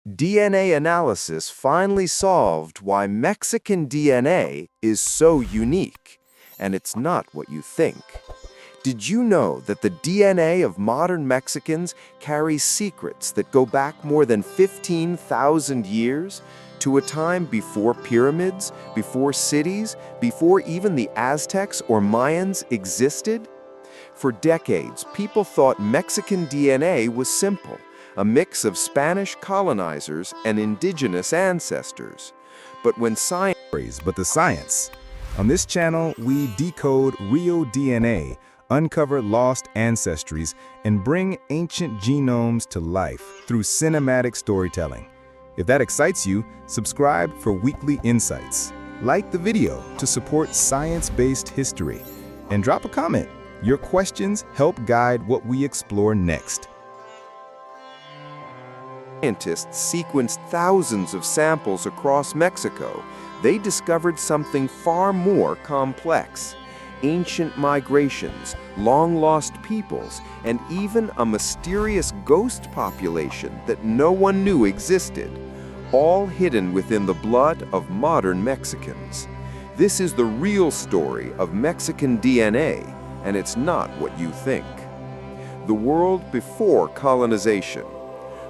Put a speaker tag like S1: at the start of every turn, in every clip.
S1: DNA analysis finally solved why Mexican DNA is so unique, and it's not what you think. Did you know that the DNA of modern Mexicans carries secrets that go back more than 15,000 years to a time before pyramids, before cities, before even the Aztecs or Mayans existed? For decades, people thought Mexican DNA was simple, a mix of Spanish colonizers and indigenous ancestors. But when science...
S2: But the science. On this channel, we decode real DNA, uncover lost ancestries, and bring ancient genomes to life through cinematic storytelling. If that excites you, subscribe for weekly insights. Like the video to support science-based history, and drop a comment. Your questions help guide what we explore next.
S1: Scientists sequenced thousands of samples across Mexico. They discovered something far more complex. Ancient migrations, long-lost peoples, and even a mysterious ghost population that no one knew existed, all hidden within the blood of modern Mexicans. This is the real story of Mexican DNA, and it's not what you think. The world before colonization.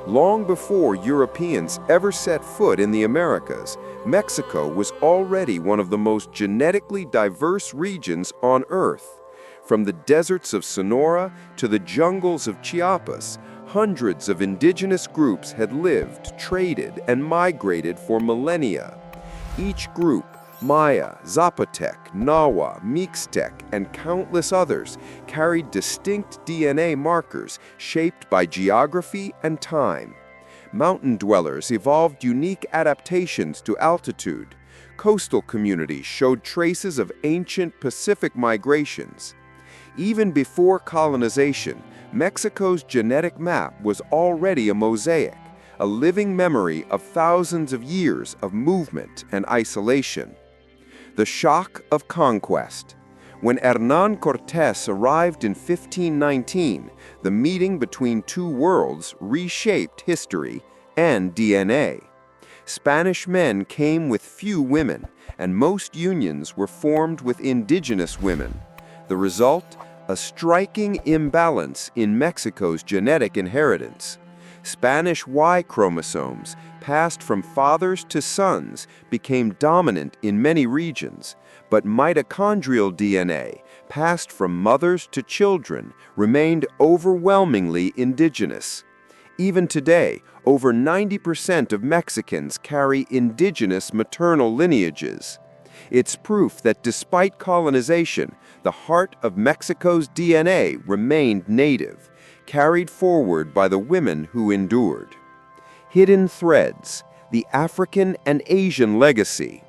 S1: Long before Europeans ever set foot in the Americas, Mexico was already one of the most genetically diverse regions on Earth. From the deserts of Sonora to the jungles of Chiapas, hundreds of indigenous groups had lived, traded, and migrated for millennia. Each group, Maya, Zapotec, Nahua, Mixtec, and countless others, carried distinct DNA markers shaped by geography and time. Mountain dwellers evolved unique adaptations to altitude. Coastal communities showed traces of ancient Pacific migrations. Even before colonization, Mexico's genetic map was already a mosaic, a living memory of thousands of years of movement and isolation. The Shock of Conquest. When Hernán Cortés arrived in 1519, the meeting between two worlds reshaped history and DNA. Spanish men came with few women, and most unions were formed with indigenous women. The result? A striking imbalance in Mexico's genetic inheritance. Spanish Y chromosomes, passed from fathers to sons, became dominant in many regions, but mitochondrial DNA, passed from mothers to children, remained overwhelmingly indigenous. Even today, over 90% of Mexicans carry indigenous maternal lineages. It's proof that despite colonization, the heart of Mexico's DNA remained native, carried forward by the women who endured. Hidden threads, the African and Asian legacy.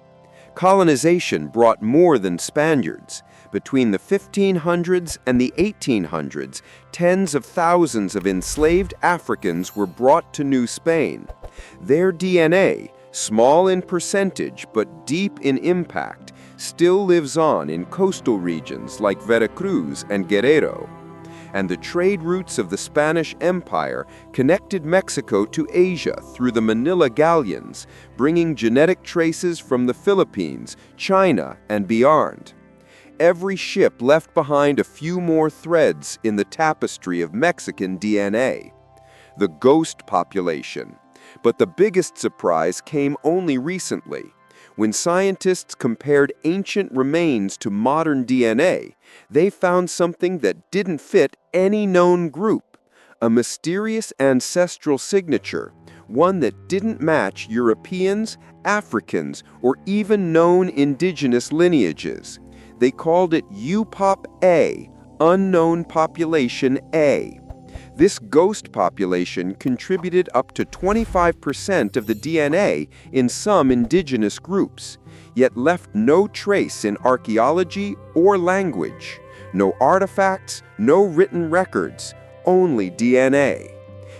S1: Colonization brought more than Spaniards. Between the 1500s and the 1800s, tens of thousands of enslaved Africans were brought to New Spain. Their DNA, small in percentage but deep in impact, still lives on in coastal regions like Veracruz and Guerrero. And the trade routes of the Spanish Empire connected Mexico to Asia through the Manila galleons, bringing genetic traces from the Philippines, China, and beyond. Every ship left behind a few more threads in the tapestry of Mexican DNA. The ghost population. But the biggest surprise came only recently. When scientists compared ancient remains to modern DNA, they found something that didn't fit any known group, a mysterious ancestral signature, one that didn't match Europeans, Africans, or even known indigenous lineages. They called it UPOP-A, Unknown Population A. This ghost population contributed up to 25% of the DNA in some indigenous groups, yet left no trace in archaeology or language. No artifacts, no written records, only DNA.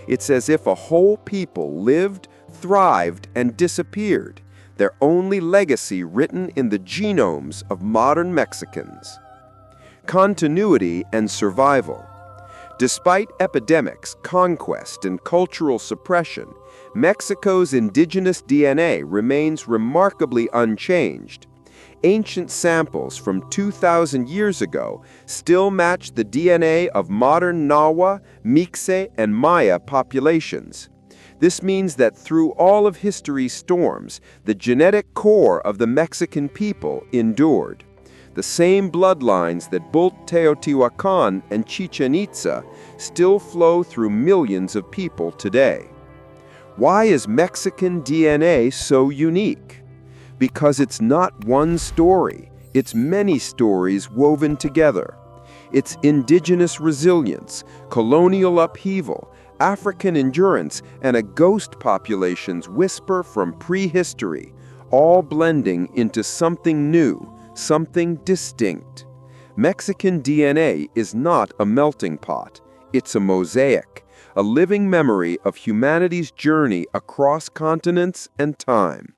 S1: It's as if a whole people lived, thrived, and disappeared, their only legacy written in the genomes of modern Mexicans. Continuity and survival. Despite epidemics, conquest, and cultural suppression, Mexico's indigenous DNA remains remarkably unchanged. Ancient samples from 2,000 years ago still match the DNA of modern Nahua, Mixe, and Maya populations. This means that through all of history's storms, the genetic core of the Mexican people endured. The same bloodlines that built Teotihuacan and Chichen Itza still flow through millions of people today. Why is Mexican DNA so unique? Because it's not one story, it's many stories woven together. It's indigenous resilience, colonial upheaval, African endurance, and a ghost population's whisper from prehistory, all blending into something new, something distinct. Mexican DNA is not a melting pot, it's a mosaic, a living memory of humanity's journey across continents and time.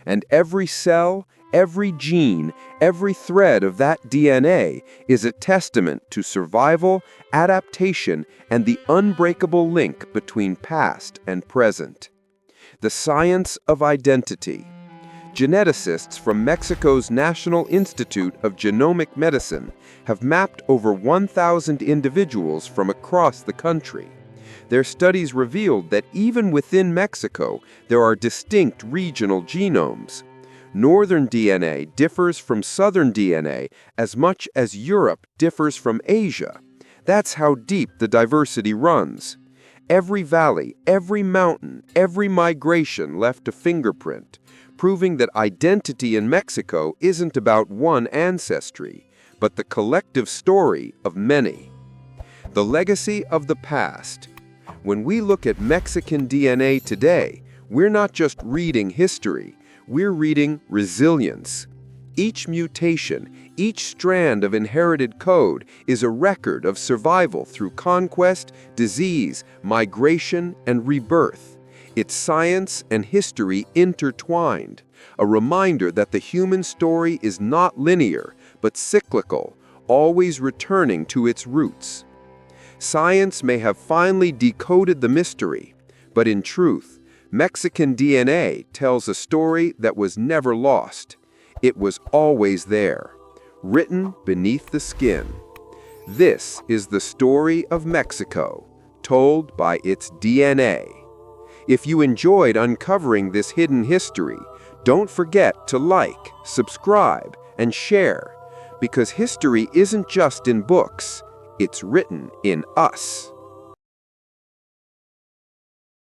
S1: And every cell, every gene, every thread of that DNA is a testament to survival, adaptation, and the unbreakable link between past and present. The science of identity. Geneticists from Mexico's National Institute of Genomic Medicine have mapped over 1,000 individuals from across the country. Their studies revealed that even within Mexico, there are distinct regional genomes. Northern DNA differs from southern DNA as much as Europe differs from Asia. That's how deep the diversity runs. Every valley, every mountain, every migration left a fingerprint, proving that identity in Mexico isn't about one ancestry, but the collective story of many. The legacy of the past. When we look at Mexican DNA today, we're not just reading history, we're reading resilience. Each mutation, each strand of inherited code is a record of survival through conquest, disease, migration, and rebirth. It's science and history intertwined, a reminder that the human story is not linear, but cyclical, always returning to its roots. Science may have finally decoded the mystery, but in truth, Mexican DNA tells a story that was never lost. It was always there, written beneath the skin. This is the story of Mexico, told by its DNA. If you enjoyed uncovering this hidden history, don't forget to like, subscribe, and share, because history isn't just in books, it's written in us.